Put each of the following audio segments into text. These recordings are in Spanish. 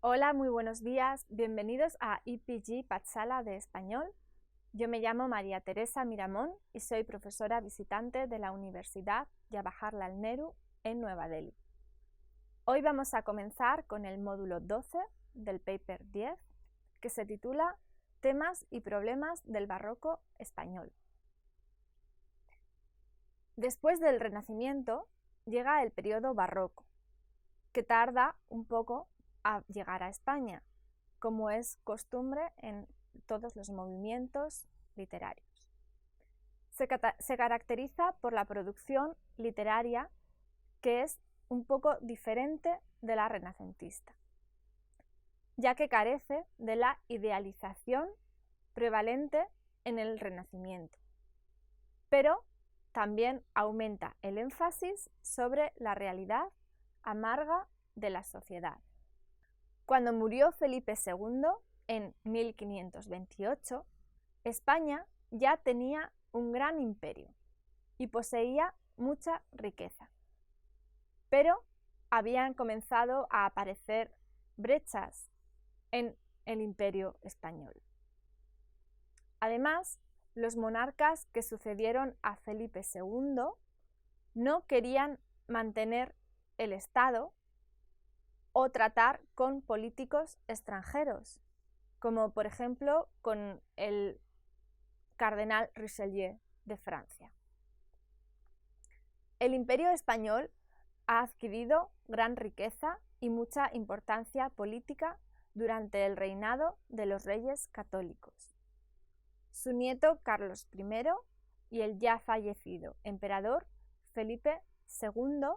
Hola, muy buenos días. Bienvenidos a IPG Pathshala de Español. Yo me llamo María Teresa Miramón y soy profesora visitante de la Universidad Jawaharlal Nehru en Nueva Delhi. Hoy vamos a comenzar con el módulo 12 del paper 10, que se titula Temas y problemas del barroco español. Después del Renacimiento llega el periodo barroco, que tarda un poco a llegar a España, como es costumbre en todos los movimientos literarios. Se caracteriza por la producción literaria que es un poco diferente de la renacentista, ya que carece de la idealización prevalente en el Renacimiento, pero también aumenta el énfasis sobre la realidad amarga de la sociedad. Cuando murió Felipe II en 1528, España ya tenía un gran imperio y poseía mucha riqueza, pero habían comenzado a aparecer brechas en el imperio español. Además, los monarcas que sucedieron a Felipe II no querían mantener el Estado o tratar con políticos extranjeros, como por ejemplo con el cardenal Richelieu de Francia. El imperio español ha adquirido gran riqueza y mucha importancia política durante el reinado de los reyes católicos. Su nieto Carlos I y el ya fallecido emperador Felipe II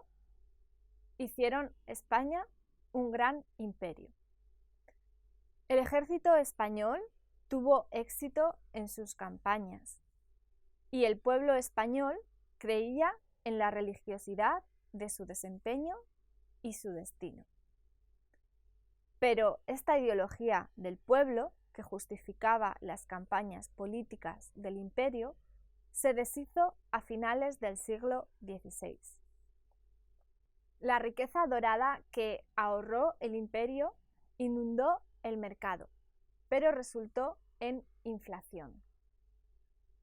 hicieron España un gran imperio. El ejército español tuvo éxito en sus campañas y el pueblo español creía en la religiosidad de su desempeño y su destino. Pero esta ideología del pueblo, que justificaba las campañas políticas del imperio, se deshizo a finales del siglo XVI. La riqueza dorada que ahorró el imperio inundó el mercado, pero resultó en inflación.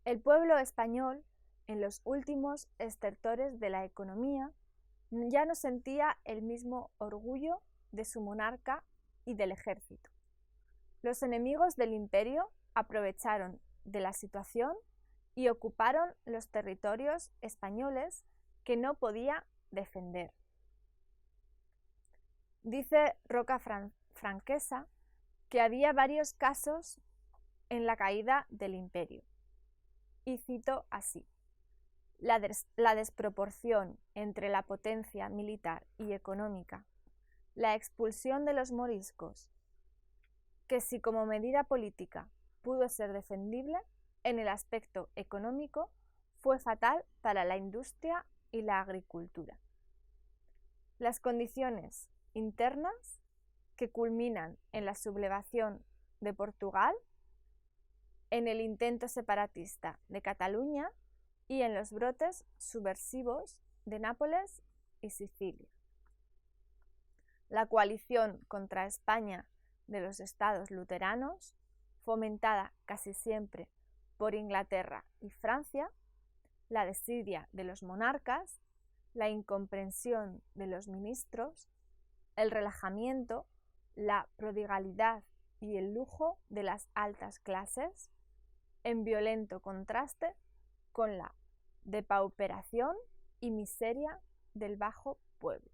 El pueblo español, en los últimos estertores de la economía, ya no sentía el mismo orgullo de su monarca y del ejército. Los enemigos del imperio aprovecharon de la situación y ocuparon los territorios españoles que no podía defender. Dice Roca Franquesa que había varios casos en la caída del imperio, y cito así: la desproporción entre la potencia militar y económica, la expulsión de los moriscos, que si como medida política pudo ser defendible, en el aspecto económico fue fatal para la industria y la agricultura. Las condiciones internas que culminan en la sublevación de Portugal, en el intento separatista de Cataluña y en los brotes subversivos de Nápoles y Sicilia. La coalición contra España de los estados luteranos, fomentada casi siempre por Inglaterra y Francia, la desidia de los monarcas, la incomprensión de los ministros, el relajamiento, la prodigalidad y el lujo de las altas clases, en violento contraste con la depauperación y miseria del bajo pueblo.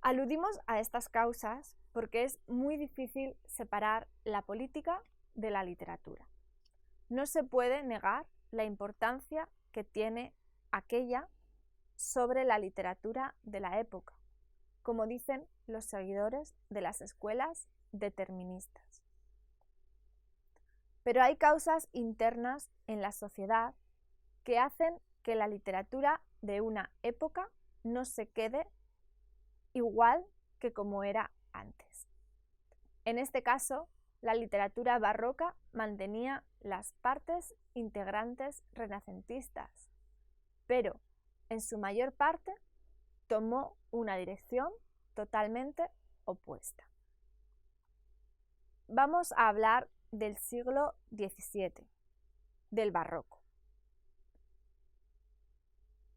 Aludimos a estas causas porque es muy difícil separar la política de la literatura. No se puede negar la importancia que tiene aquella sobre la literatura de la época, como dicen los seguidores de las escuelas deterministas. Pero hay causas internas en la sociedad que hacen que la literatura de una época no se quede igual que como era antes. En este caso, la literatura barroca mantenía las partes integrantes renacentistas, pero en su mayor parte tomó una dirección totalmente opuesta. Vamos a hablar del siglo XVII, del barroco.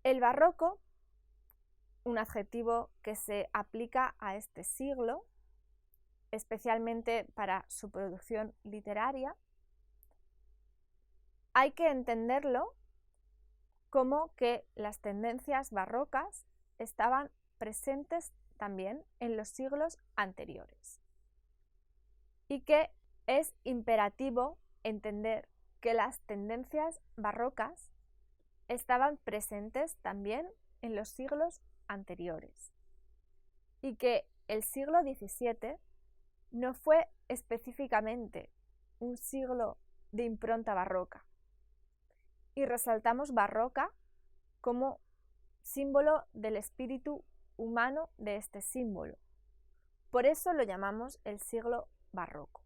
El barroco, un adjetivo que se aplica a este siglo, especialmente para su producción literaria, hay que entenderlo como que las tendencias barrocas estaban presentes también en los siglos anteriores y que es imperativo entender que las tendencias barrocas estaban presentes también en los siglos anteriores y que el siglo XVII no fue específicamente un siglo de impronta barroca, y resaltamos barroca como símbolo del espíritu humano de este símbolo. Por eso lo llamamos el siglo barroco.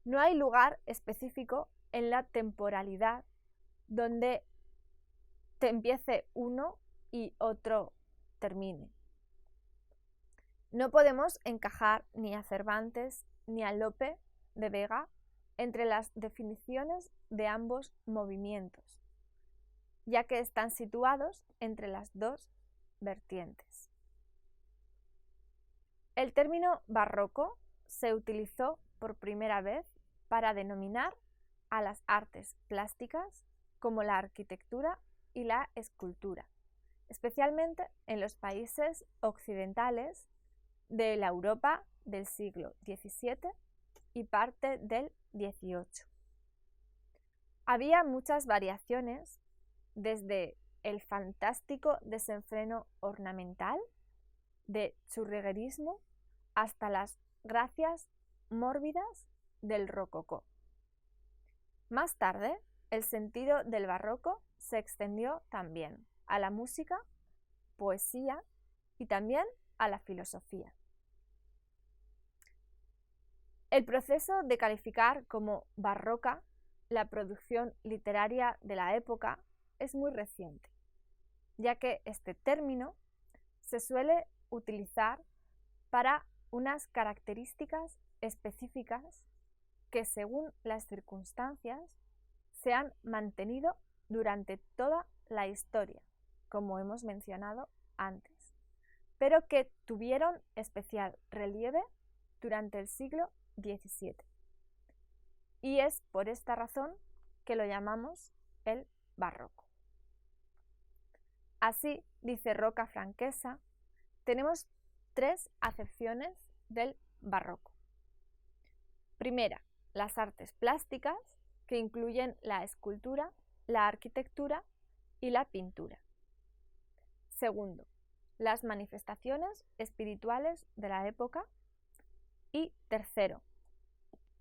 No hay lugar específico en la temporalidad donde te empiece uno y otro termine. No podemos encajar ni a Cervantes ni a Lope de Vega entre las definiciones de ambos movimientos, ya que están situados entre las dos vertientes. El término barroco se utilizó por primera vez para denominar a las artes plásticas como la arquitectura y la escultura, especialmente en los países occidentales de la Europa del siglo XVII y parte del XVIII. Había muchas variaciones, desde el fantástico desenfreno ornamental, de churriguerismo, hasta las gracias mórbidas del rococó. Más tarde, el sentido del barroco se extendió también a la música, poesía y también a la filosofía. El proceso de calificar como barroca la producción literaria de la época es muy reciente, ya que este término se suele utilizar para unas características específicas que, según las circunstancias, se han mantenido durante toda la historia, como hemos mencionado antes, pero que tuvieron especial relieve durante el siglo XVII. Y es por esta razón que lo llamamos el barroco. Así, dice Roca Franquesa, tenemos tres acepciones del barroco. Primera, las artes plásticas, que incluyen la escultura, la arquitectura y la pintura. Segundo, las manifestaciones espirituales de la época. Y tercero,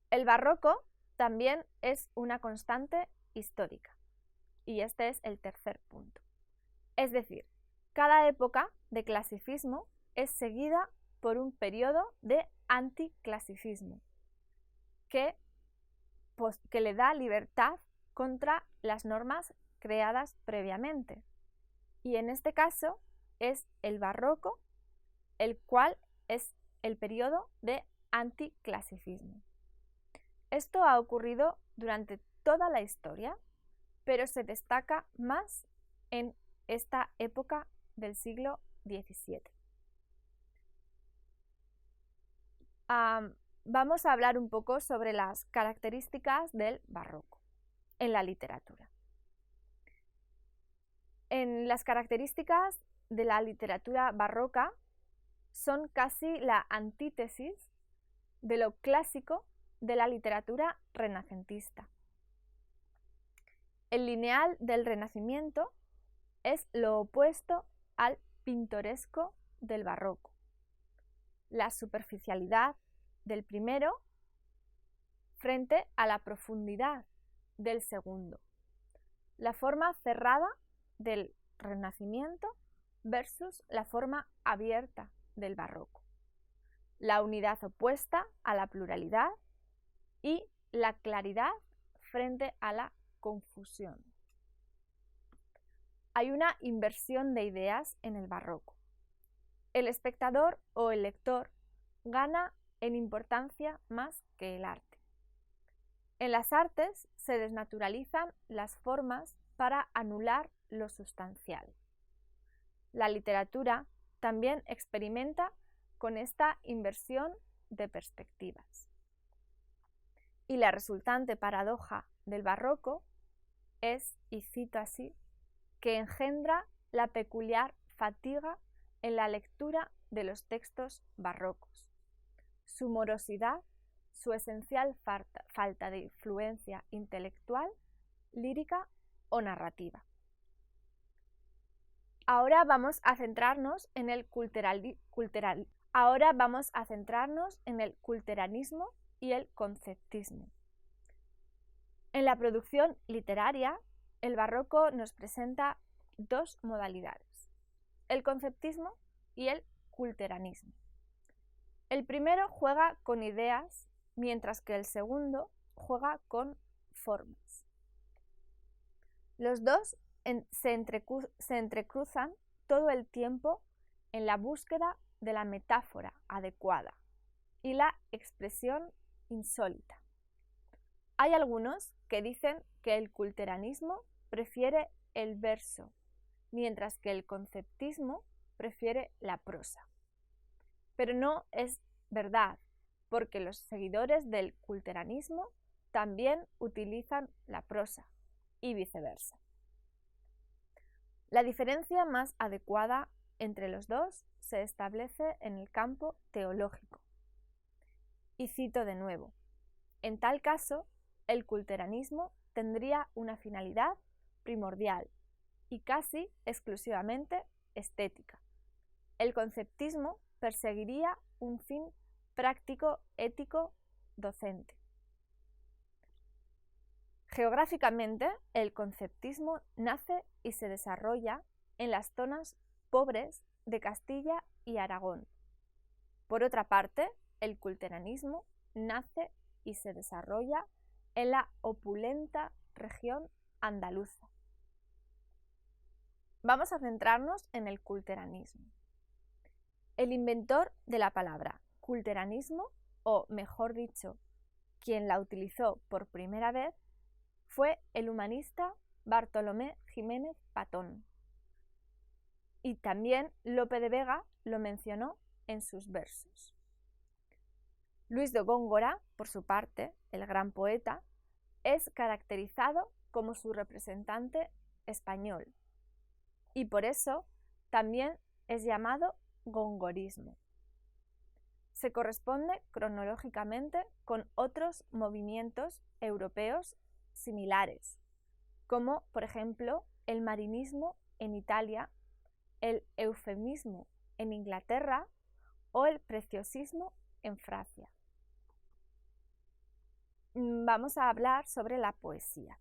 el barroco también es una constante histórica. Y este es el tercer punto. Es decir, cada época de clasicismo es seguida por un periodo de anticlasicismo que le da libertad contra las normas creadas previamente. Y en este caso es el barroco, el cual es el periodo de anticlasicismo. Esto ha ocurrido durante toda la historia, pero se destaca más en esta época del siglo XVII. Vamos a hablar un poco sobre las características del barroco en la literatura. En las características de la literatura barroca son casi la antítesis de lo clásico de la literatura renacentista. El lineal del Renacimiento es lo opuesto al pintoresco del barroco. La superficialidad del primero frente a la profundidad del segundo. La forma cerrada del Renacimiento versus la forma abierta del barroco. La unidad opuesta a la pluralidad y la claridad frente a la confusión. Hay una inversión de ideas en el barroco. El espectador o el lector gana en importancia más que el arte. En las artes se desnaturalizan las formas para anular lo sustancial. La literatura también experimenta con esta inversión de perspectivas. Y la resultante paradoja del barroco es, y cito así, que engendra la peculiar fatiga en la lectura de los textos barrocos, su morosidad, su esencial falta de influencia intelectual, lírica o narrativa. Ahora vamos a centrarnos en el culturalismo y el conceptismo. En la producción literaria, el barroco nos presenta dos modalidades, el conceptismo y el culteranismo. El primero juega con ideas, mientras que el segundo juega con formas. Los dos se entrecruzan todo el tiempo en la búsqueda de la metáfora adecuada y la expresión insólita. Hay algunos que dicen que el culteranismo prefiere el verso, mientras que el conceptismo prefiere la prosa. Pero no es verdad, porque los seguidores del culteranismo también utilizan la prosa y viceversa. La diferencia más adecuada entre los dos se establece en el campo teológico. Y cito de nuevo, en tal caso, el culteranismo tendría una finalidad primordial y casi exclusivamente estética. El conceptismo perseguiría un fin práctico, ético, docente. Geográficamente, el conceptismo nace y se desarrolla en las zonas pobres de Castilla y Aragón. Por otra parte, el culteranismo nace y se desarrolla en la opulenta región andaluza. Vamos a centrarnos en el culteranismo. El inventor de la palabra culteranismo, o mejor dicho, quien la utilizó por primera vez, fue el humanista Bartolomé Jiménez Patón. Y también Lope de Vega lo mencionó en sus versos. Luis de Góngora, por su parte, el gran poeta, es caracterizado como su representante español y por eso también es llamado gongorismo. Se corresponde cronológicamente con otros movimientos europeos similares, como por ejemplo el marinismo en Italia, el eufemismo en Inglaterra o el preciosismo en Francia. Vamos a hablar sobre la poesía.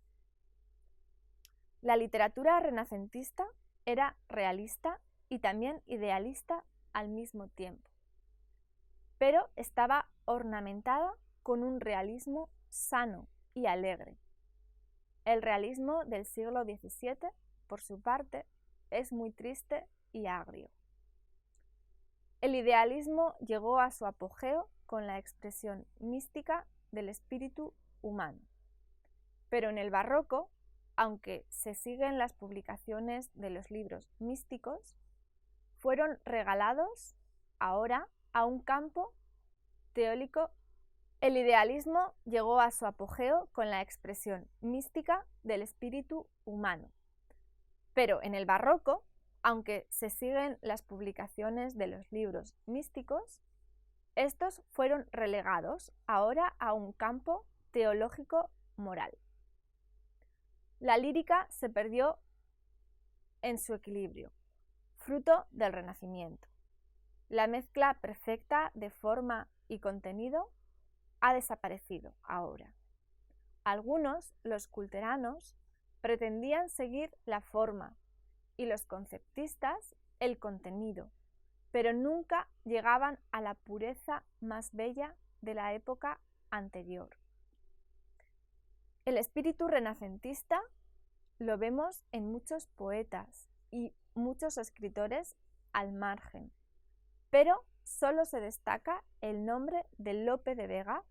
La literatura renacentista era realista y también idealista al mismo tiempo, pero estaba ornamentada con un realismo sano y alegre. El realismo del siglo XVII, por su parte, es muy triste y agrio. El idealismo llegó a su apogeo con la expresión mística del espíritu humano. Pero en el barroco, aunque se siguen las publicaciones de los libros místicos, fueron regalados ahora a un campo teórico. El idealismo llegó a su apogeo con la expresión mística del espíritu humano. Pero en el barroco, aunque se siguen las publicaciones de los libros místicos, estos fueron relegados ahora a un campo teológico moral. La lírica se perdió en su equilibrio, fruto del Renacimiento. La mezcla perfecta de forma y contenido ha desaparecido ahora. Algunos, los culteranos, pretendían seguir la forma y los conceptistas el contenido, pero nunca llegaban a la pureza más bella de la época anterior. El espíritu renacentista lo vemos en muchos poetas y muchos escritores al margen, pero solo se destaca el nombre de Lope de Vega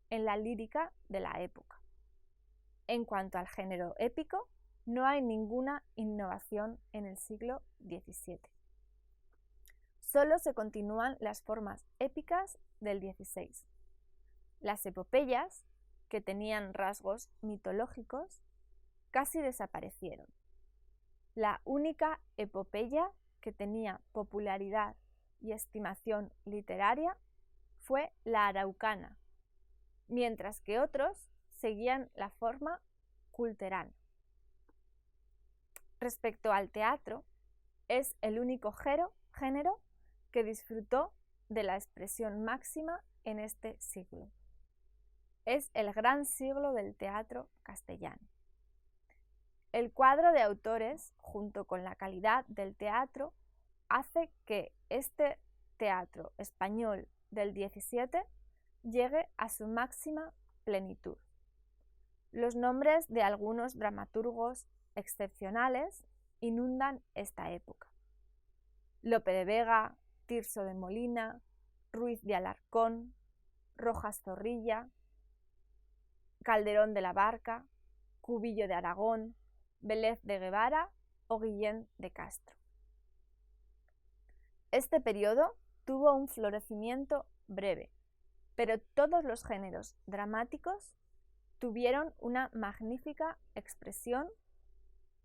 en la lírica de la época. En cuanto al género épico, no hay ninguna innovación en el siglo XVII. Solo se continúan las formas épicas del XVI. Las epopeyas, que tenían rasgos mitológicos, casi desaparecieron. La única epopeya que tenía popularidad y estimación literaria fue la araucana, mientras que otros seguían la forma culterana. Respecto al teatro, es el único género que disfrutó de la expresión máxima en este siglo. Es el gran siglo del teatro castellano. El cuadro de autores, junto con la calidad del teatro, hace que este teatro español del XVII llegue a su máxima plenitud. Los nombres de algunos dramaturgos excepcionales inundan esta época. Lope de Vega, Tirso de Molina, Ruiz de Alarcón, Rojas Zorrilla, Calderón de la Barca, Cubillo de Aragón, Vélez de Guevara o Guillén de Castro. Este periodo tuvo un florecimiento breve, pero todos los géneros dramáticos tuvieron una magnífica expresión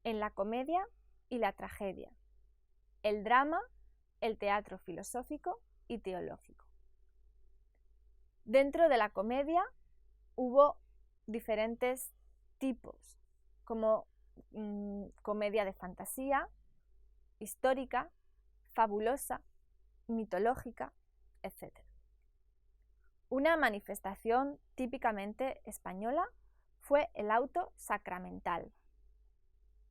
en la comedia y la tragedia, el drama, el teatro filosófico y teológico. Dentro de la comedia hubo diferentes tipos, como comedia de fantasía, histórica, fabulosa, mitológica, etc. Una manifestación típicamente española fue el auto sacramental.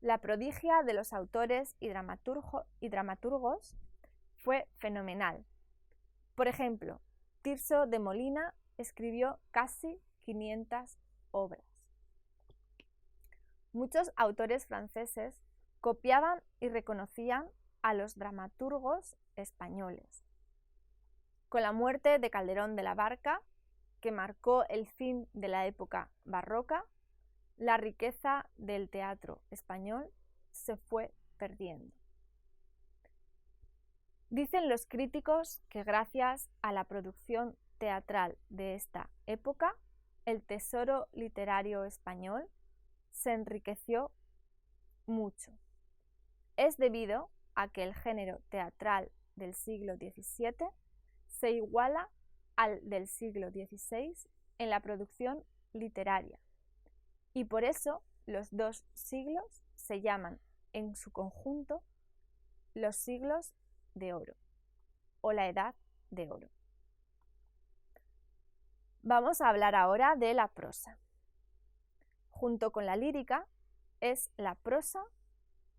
La prodigia de los autores y dramaturgos fue fenomenal. Por ejemplo, Tirso de Molina escribió casi 500 obras. Muchos autores franceses copiaban y reconocían a los dramaturgos españoles. Con la muerte de Calderón de la Barca, que marcó el fin de la época barroca, la riqueza del teatro español se fue perdiendo. Dicen los críticos que gracias a la producción teatral de esta época, el tesoro literario español se enriqueció mucho. Es debido a que el género teatral del siglo XVII se iguala al del siglo XVI en la producción literaria, y por eso los dos siglos se llaman en su conjunto los siglos de oro o la edad de oro. Vamos a hablar ahora de la prosa. Junto con la lírica, es la prosa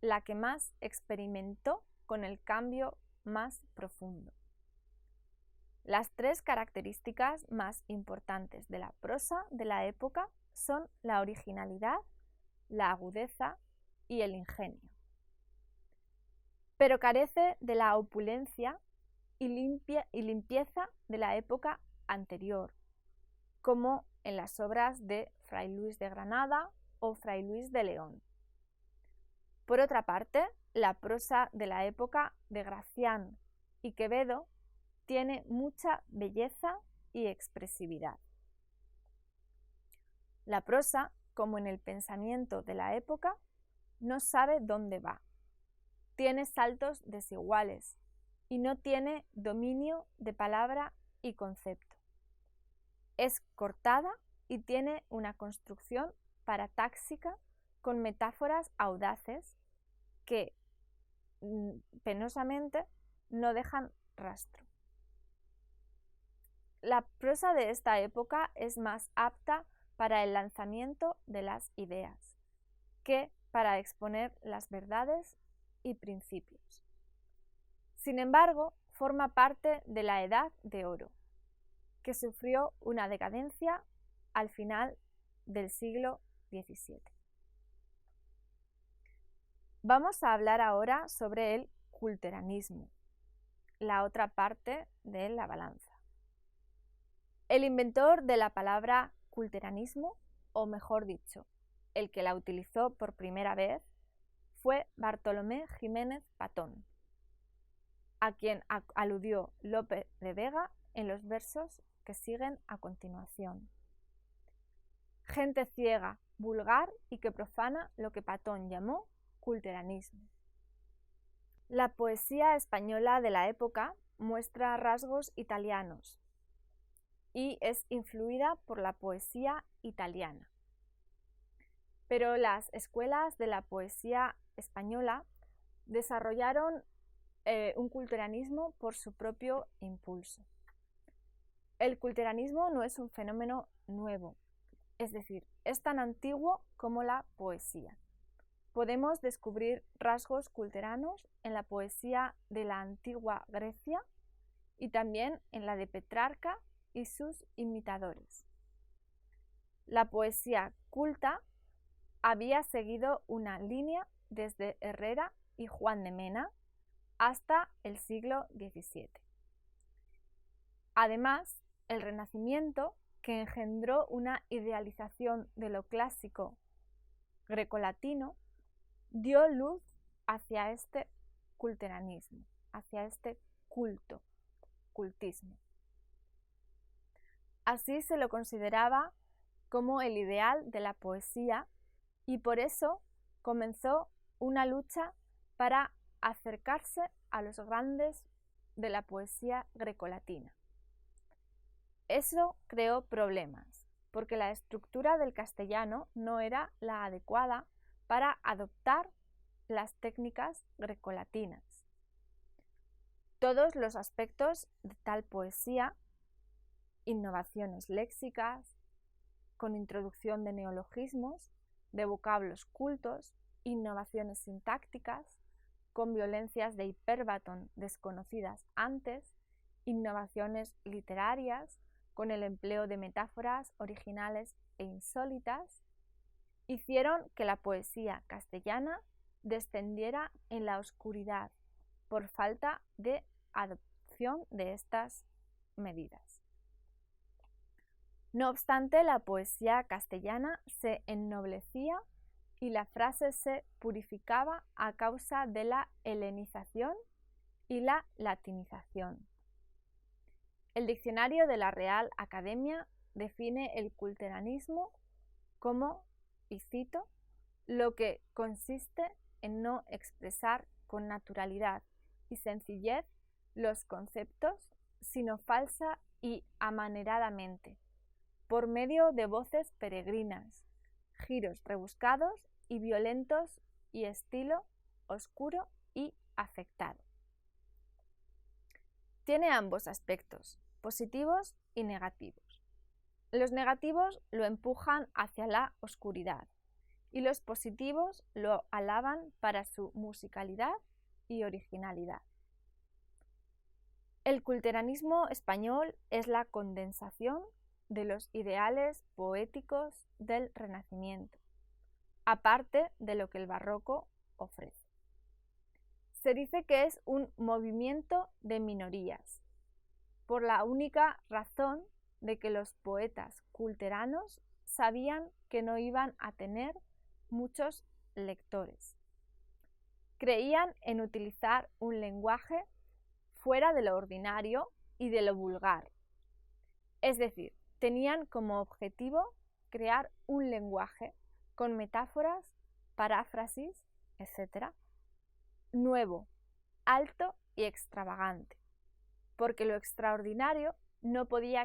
la que más experimentó con el cambio más profundo. Las tres características más importantes de la prosa de la época son la originalidad, la agudeza y el ingenio. Pero carece de la opulencia y limpieza de la época anterior, como en las obras de Fray Luis de Granada o Fray Luis de León. Por otra parte, la prosa de la época de Gracián y Quevedo tiene mucha belleza y expresividad. La prosa, como en el pensamiento de la época, no sabe dónde va. Tiene saltos desiguales y no tiene dominio de palabra y concepto. Es cortada y tiene una construcción paratáxica con metáforas audaces que penosamente no dejan rastro. La prosa de esta época es más apta para el lanzamiento de las ideas que para exponer las verdades y principios. Sin embargo, forma parte de la Edad de Oro, que sufrió una decadencia al final del siglo XVII. Vamos a hablar ahora sobre el culteranismo. la otra parte de la balanza. El inventor de la palabra culteranismo, o mejor dicho, el que la utilizó por primera vez, fue Bartolomé Jiménez Patón, a quien aludió Lope de Vega en los versos que siguen a continuación. Gente ciega, vulgar y que profana lo que Patón llamó culteranismo. La poesía española de la época muestra rasgos italianos y es influida por la poesía italiana. Pero las escuelas de la poesía española desarrollaron un culteranismo por su propio impulso. El culteranismo no es un fenómeno nuevo, es decir, es tan antiguo como la poesía. Podemos descubrir rasgos culteranos en la poesía de la antigua Grecia y también en la de Petrarca y sus imitadores. La poesía culta había seguido una línea desde Herrera y Juan de Mena hasta el siglo XVII. Además, el Renacimiento, que engendró una idealización de lo clásico grecolatino, dio luz hacia este culteranismo, hacia este cultismo. Así se lo consideraba como el ideal de la poesía y por eso comenzó una lucha para acercarse a los grandes de la poesía grecolatina. Eso creó problemas, porque la estructura del castellano no era la adecuada para adoptar las técnicas grecolatinas. Todos los aspectos de tal poesía, innovaciones léxicas, con introducción de neologismos, de vocablos cultos, innovaciones sintácticas, con violencias de hipérbatón desconocidas antes, innovaciones literarias, con el empleo de metáforas originales e insólitas, hicieron que la poesía castellana descendiera en la oscuridad por falta de adopción de estas medidas. No obstante, la poesía castellana se ennoblecía y la frase se purificaba a causa de la helenización y la latinización. El diccionario de la Real Academia define el culteranismo como, y cito, lo que consiste en no expresar con naturalidad y sencillez los conceptos, sino falsa y amaneradamente, por medio de voces peregrinas, giros rebuscados y violentos y estilo oscuro y afectado. Tiene ambos aspectos, positivos y negativos. Los negativos lo empujan hacia la oscuridad y los positivos lo alaban para su musicalidad y originalidad. El culteranismo español es la condensación de los ideales poéticos del Renacimiento, aparte de lo que el barroco ofrece. Se dice que es un movimiento de minorías, por la única razón de que los poetas culteranos sabían que no iban a tener muchos lectores. Creían en utilizar un lenguaje fuera de lo ordinario y de lo vulgar. Es decir, tenían como objetivo crear un lenguaje con metáforas, paráfrasis, etc., nuevo, alto y extravagante, porque lo extraordinario no podía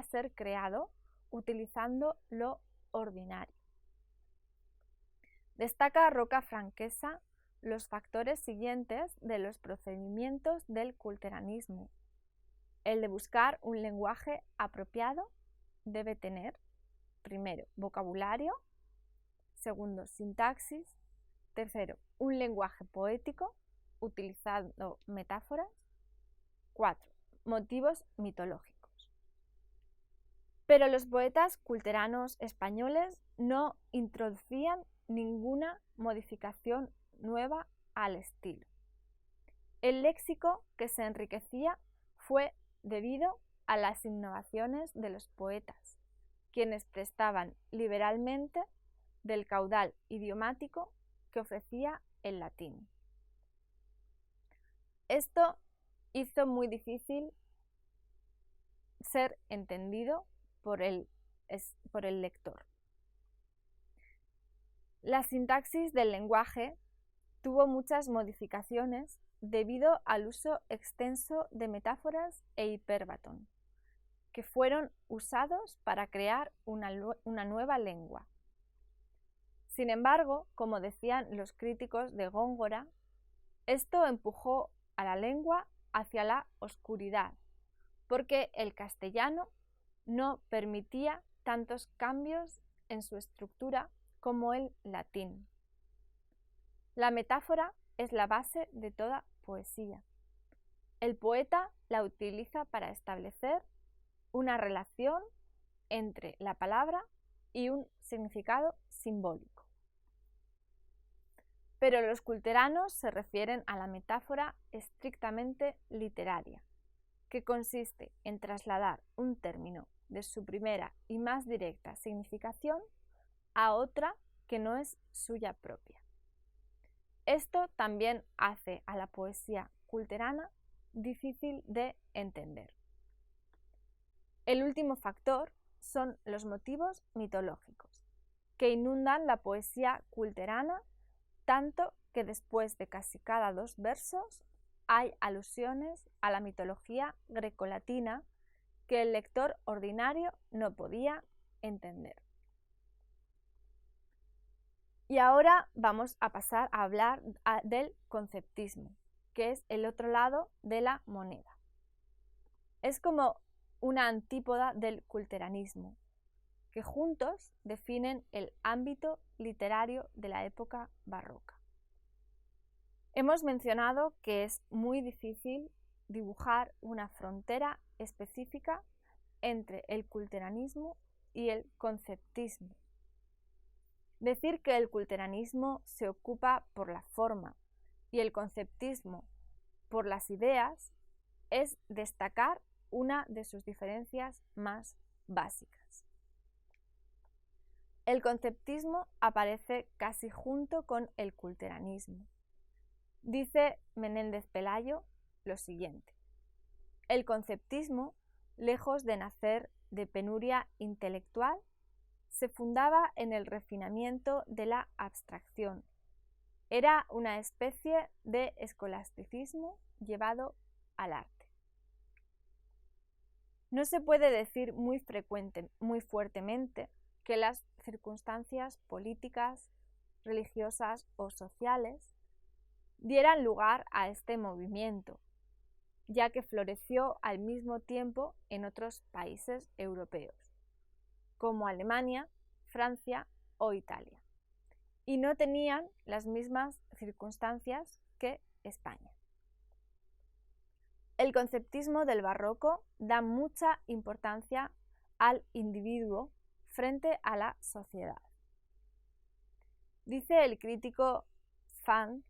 ser creado utilizando lo ordinario. Destaca Roca Franquesa los factores siguientes de los procedimientos del culteranismo. El de buscar un lenguaje apropiado debe tener, primero, vocabulario, segundo, sintaxis, tercero, un lenguaje poético, utilizando metáforas, 4, motivos mitológicos. Pero los poetas culteranos españoles no introducían ninguna modificación nueva al estilo. El léxico que se enriquecía fue debido a las innovaciones de los poetas, quienes prestaban liberalmente del caudal idiomático que ofrecía el latín. Esto hizo muy difícil ser entendido por el lector. La sintaxis del lenguaje tuvo muchas modificaciones debido al uso extenso de metáforas e hipérbatón, que fueron usados para crear una nueva lengua. Sin embargo, como decían los críticos de Góngora, esto empujó a la lengua hacia la oscuridad, porque el castellano no permitía tantos cambios en su estructura como el latín. La metáfora es la base de toda poesía. El poeta la utiliza para establecer una relación entre la palabra y un significado simbólico. Pero los culteranos se refieren a la metáfora estrictamente literaria, que consiste en trasladar un término de su primera y más directa significación a otra que no es suya propia. Esto también hace a la poesía culterana difícil de entender. El último factor son los motivos mitológicos, que inundan la poesía culterana tanto que después de casi cada 2 versos hay alusiones a la mitología grecolatina que el lector ordinario no podía entender. Y ahora vamos a pasar a hablar del conceptismo, que es el otro lado de la moneda. Es como una antípoda del culteranismo, que juntos definen el ámbito literario de la época barroca. Hemos mencionado que es muy difícil dibujar una frontera específica entre el culteranismo y el conceptismo. Decir que el culteranismo se ocupa por la forma y el conceptismo por las ideas es destacar una de sus diferencias más básicas. El conceptismo aparece casi junto con el culteranismo. Dice Menéndez Pelayo lo siguiente: el conceptismo, lejos de nacer de penuria intelectual, se fundaba en el refinamiento de la abstracción. Era una especie de escolasticismo llevado al arte. No se puede decir muy fuertemente que las circunstancias políticas, religiosas o sociales dieran lugar a este movimiento, ya que floreció al mismo tiempo en otros países europeos, como Alemania, Francia o Italia, y no tenían las mismas circunstancias que España. El conceptismo del barroco da mucha importancia al individuo frente a la sociedad. Dice el crítico Sfand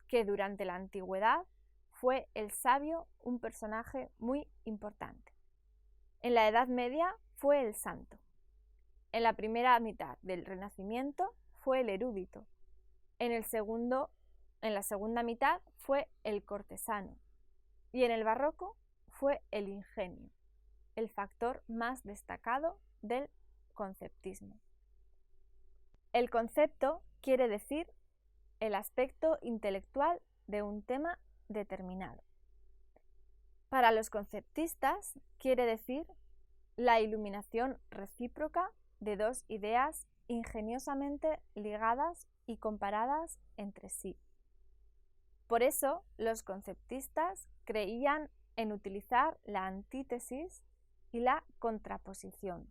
que durante la antigüedad fue el sabio un personaje muy importante. En la Edad Media fue el santo. En la primera mitad del Renacimiento fue el erudito. En la segunda mitad fue el cortesano. Y en el barroco fue el ingenio, el factor más destacado del conceptismo. El concepto quiere decir el aspecto intelectual de un tema determinado. Para los conceptistas quiere decir la iluminación recíproca de 2 ideas ingeniosamente ligadas y comparadas entre sí. Por eso, los conceptistas creían en utilizar la antítesis y la contraposición.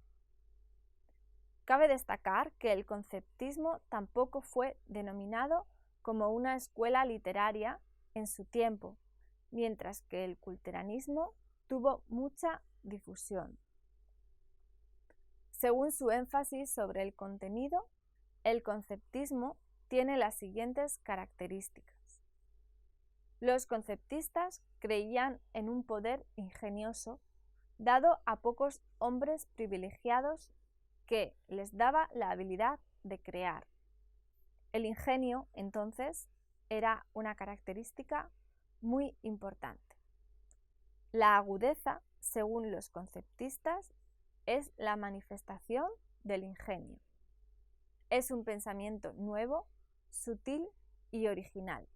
Cabe destacar que el conceptismo tampoco fue denominado como una escuela literaria en su tiempo, mientras que el culteranismo tuvo mucha difusión. Según su énfasis sobre el contenido, el conceptismo tiene las siguientes características. Los conceptistas creían en un poder ingenioso dado a pocos hombres privilegiados que les daba la habilidad de crear. El ingenio, entonces, era una característica muy importante. La agudeza, según los conceptistas, es la manifestación del ingenio. Es un pensamiento nuevo, sutil y original.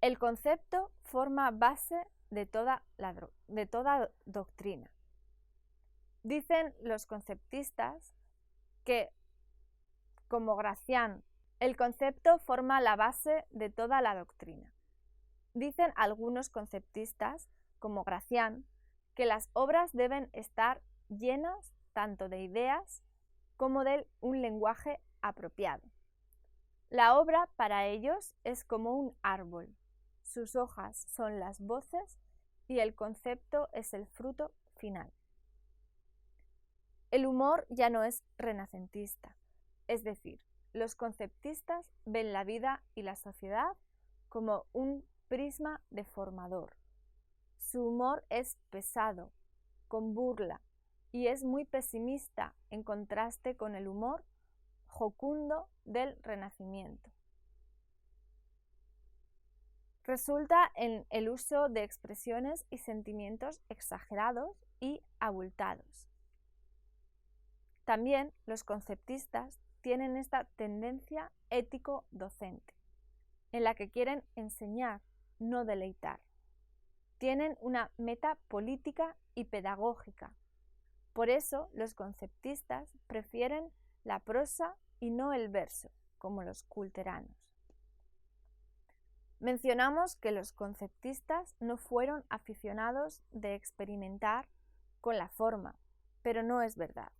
El concepto forma base de toda doctrina. Dicen los conceptistas que, como Gracián, el concepto forma la base de toda la doctrina. Dicen algunos conceptistas, como Gracián, que las obras deben estar llenas tanto de ideas como de un lenguaje apropiado. La obra para ellos es como un árbol. Sus hojas son las voces y el concepto es el fruto final. El humor ya no es renacentista, es decir, los conceptistas ven la vida y la sociedad como un prisma deformador. Su humor es pesado, con burla, y es muy pesimista en contraste con el humor jocundo del Renacimiento. Resulta en el uso de expresiones y sentimientos exagerados y abultados. También los conceptistas tienen esta tendencia ético-docente, en la que quieren enseñar, no deleitar. Tienen una meta política y pedagógica. Por eso los conceptistas prefieren la prosa y no el verso, como los culteranos. Mencionamos que los conceptistas no fueron aficionados de experimentar con la forma, pero no es verdad.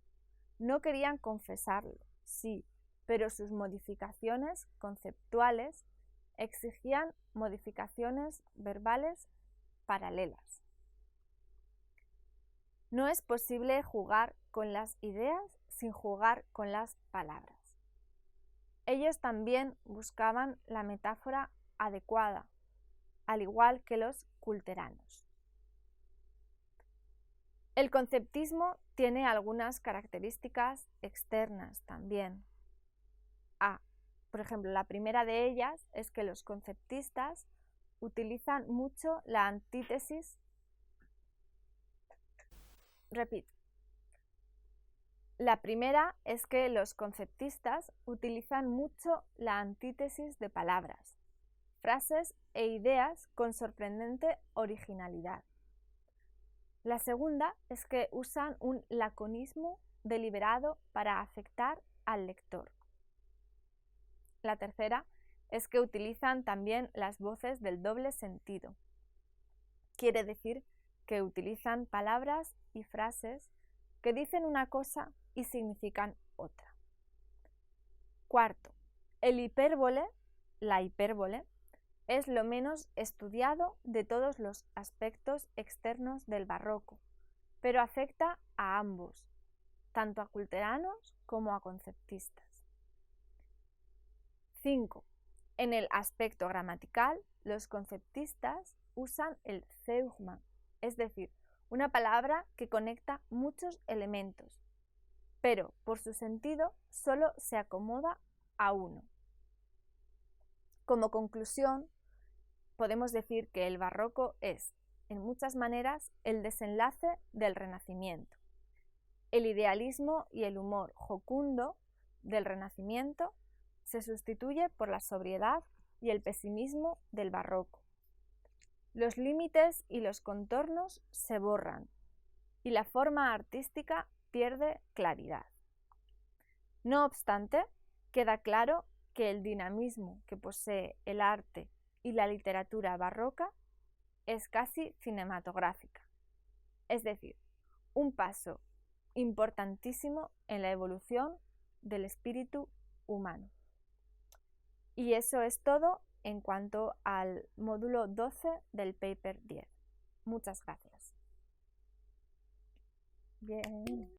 No querían confesarlo, sí, pero sus modificaciones conceptuales exigían modificaciones verbales paralelas. No es posible jugar con las ideas sin jugar con las palabras. Ellos también buscaban la metáfora adecuada, al igual que los culteranos. El conceptismo tiene algunas características externas también. Por ejemplo, la primera de ellas es que los conceptistas utilizan mucho la antítesis. Repito. La primera es que los conceptistas utilizan mucho la antítesis de palabras, frases e ideas con sorprendente originalidad. La segunda es que usan un laconismo deliberado para afectar al lector. La tercera es que utilizan también las voces del doble sentido. Quiere decir que utilizan palabras y frases que dicen una cosa y significan otra. Cuarto, la hipérbole, es lo menos estudiado de todos los aspectos externos del barroco, pero afecta a ambos, tanto a culteranos como a conceptistas. 5. En el aspecto gramatical, los conceptistas usan el zeugma, es decir, una palabra que conecta muchos elementos, pero por su sentido solo se acomoda a uno. Como conclusión, podemos decir que el barroco es, en muchas maneras, el desenlace del Renacimiento. El idealismo y el humor jocundo del Renacimiento se sustituye por la sobriedad y el pesimismo del barroco. Los límites y los contornos se borran y la forma artística pierde claridad. No obstante, queda claro que el dinamismo que posee el arte y la literatura barroca es casi cinematográfica, es decir, un paso importantísimo en la evolución del espíritu humano. Y eso es todo en cuanto al módulo 12 del paper 10. Muchas gracias. Bien.